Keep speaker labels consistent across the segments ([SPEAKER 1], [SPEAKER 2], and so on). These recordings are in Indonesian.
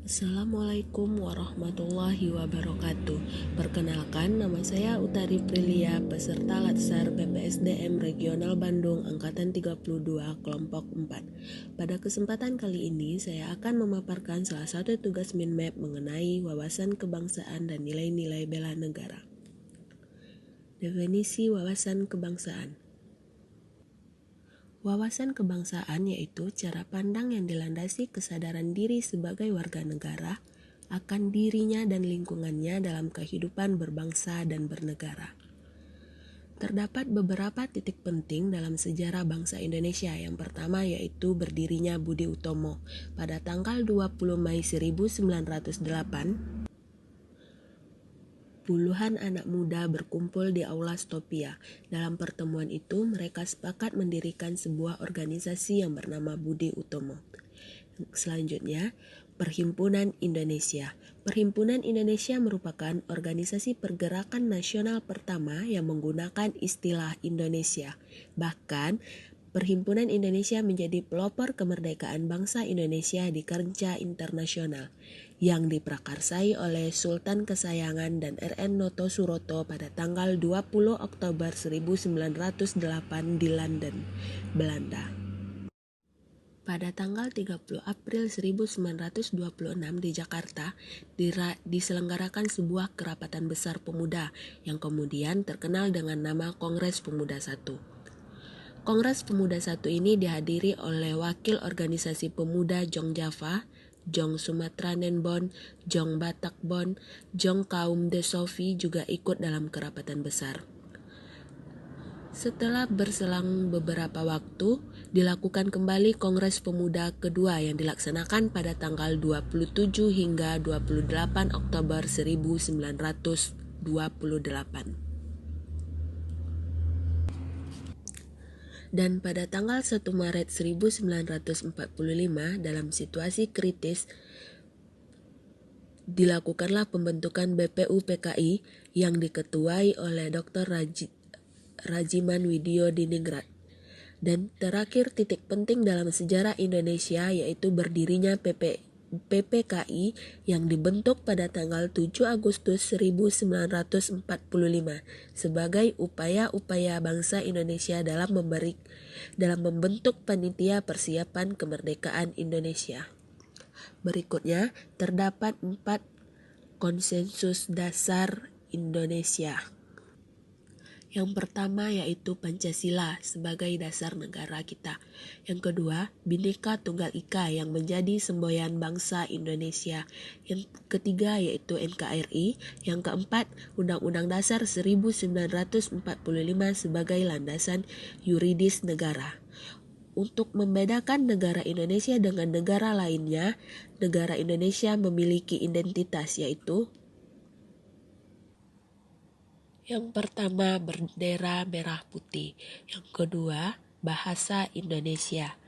[SPEAKER 1] Assalamualaikum warahmatullahi wabarakatuh. Perkenalkan, nama saya Utari Prilia, peserta Latsar PPSDM Regional Bandung Angkatan 32 Kelompok 4. Pada kesempatan kali ini, saya akan memaparkan salah satu tugas Minmap mengenai wawasan kebangsaan dan nilai-nilai bela negara. Definisi wawasan kebangsaan. Wawasan kebangsaan yaitu cara pandang yang dilandasi kesadaran diri sebagai warga negara akan dirinya dan lingkungannya dalam kehidupan berbangsa dan bernegara. Terdapat beberapa titik penting dalam sejarah bangsa Indonesia. Yang pertama yaitu berdirinya Budi Utomo pada tanggal 20 Mei 1908. Puluhan anak muda berkumpul di Aula Stopia. Dalam pertemuan itu, mereka sepakat mendirikan sebuah organisasi yang bernama Budi Utomo. Selanjutnya, Perhimpunan Indonesia. Perhimpunan Indonesia merupakan organisasi pergerakan nasional pertama yang menggunakan istilah Indonesia. Bahkan, Perhimpunan Indonesia menjadi pelopor kemerdekaan bangsa Indonesia di kancah internasional yang diprakarsai oleh Sultan kesayangan dan RN Noto Suroto pada tanggal 20 Oktober 1908 di London, Belanda. Pada tanggal 30 April 1926 di Jakarta diselenggarakan sebuah kerapatan besar pemuda yang kemudian terkenal dengan nama Kongres Pemuda I. Kongres Pemuda I ini dihadiri oleh wakil organisasi pemuda Jong Java, Jong Sumatra Nenbon, Jong Batak Bon, Jong Kaum Desofi juga ikut dalam kerapatan besar. Setelah berselang beberapa waktu, dilakukan kembali Kongres Pemuda kedua yang dilaksanakan pada tanggal 27 hingga 28 Oktober 1928. Dan pada tanggal 1 Maret 1945 dalam situasi kritis dilakukanlah pembentukan BPU-PKI yang diketuai oleh Dr. Rajiman Widyo Diningrat. Dan terakhir titik penting dalam sejarah Indonesia yaitu berdirinya PPKI yang dibentuk pada tanggal 7 Agustus 1945 sebagai upaya-upaya bangsa Indonesia dalam membentuk panitia persiapan kemerdekaan Indonesia. Berikutnya terdapat 4 konsensus dasar Indonesia. Yang pertama yaitu Pancasila sebagai dasar negara kita. Yang kedua, Bhinneka Tunggal Ika yang menjadi semboyan bangsa Indonesia. Yang ketiga yaitu NKRI. Yang keempat, Undang-Undang Dasar 1945 sebagai landasan yuridis negara. Untuk membedakan negara Indonesia dengan negara lainnya, negara Indonesia memiliki identitas yaitu yang pertama, bendera merah putih. Yang kedua, bahasa Indonesia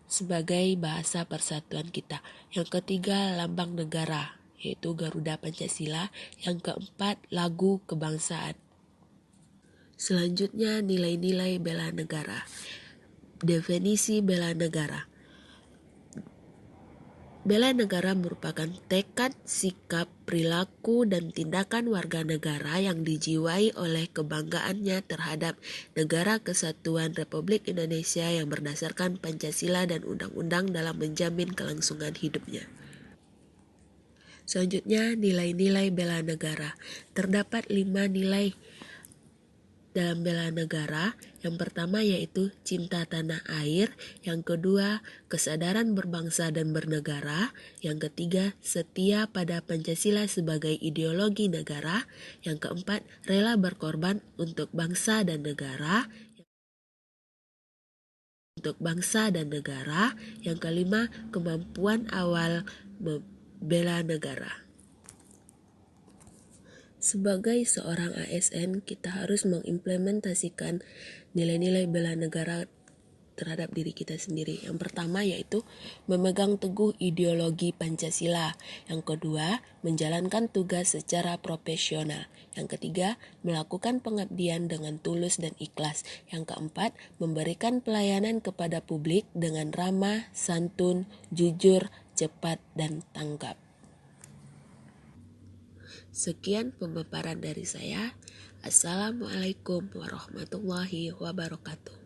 [SPEAKER 1] sebagai bahasa persatuan kita. Yang ketiga, lambang negara, yaitu Garuda Pancasila. Yang keempat, lagu kebangsaan. Selanjutnya, nilai-nilai bela negara. Definisi bela negara. Bela negara merupakan tekad, sikap, perilaku, dan tindakan warga negara yang dijiwai oleh kebanggaannya terhadap Negara Kesatuan Republik Indonesia yang berdasarkan Pancasila dan undang-undang dalam menjamin kelangsungan hidupnya. Selanjutnya, nilai-nilai bela negara. Terdapat 5 nilai dalam bela negara. Yang pertama yaitu cinta tanah air, yang kedua kesadaran berbangsa dan bernegara, yang ketiga setia pada Pancasila sebagai ideologi negara, yang keempat rela berkorban untuk bangsa dan negara, yang kelima kemampuan awal membela negara. Sebagai seorang ASN, kita harus mengimplementasikan nilai-nilai bela negara terhadap diri kita sendiri. Yang pertama yaitu memegang teguh ideologi Pancasila. Yang kedua, menjalankan tugas secara profesional. Yang ketiga, melakukan pengabdian dengan tulus dan ikhlas. Yang keempat, memberikan pelayanan kepada publik dengan ramah, santun, jujur, cepat, dan tanggap. Sekian pemaparan dari saya. Assalamualaikum warahmatullahi wabarakatuh.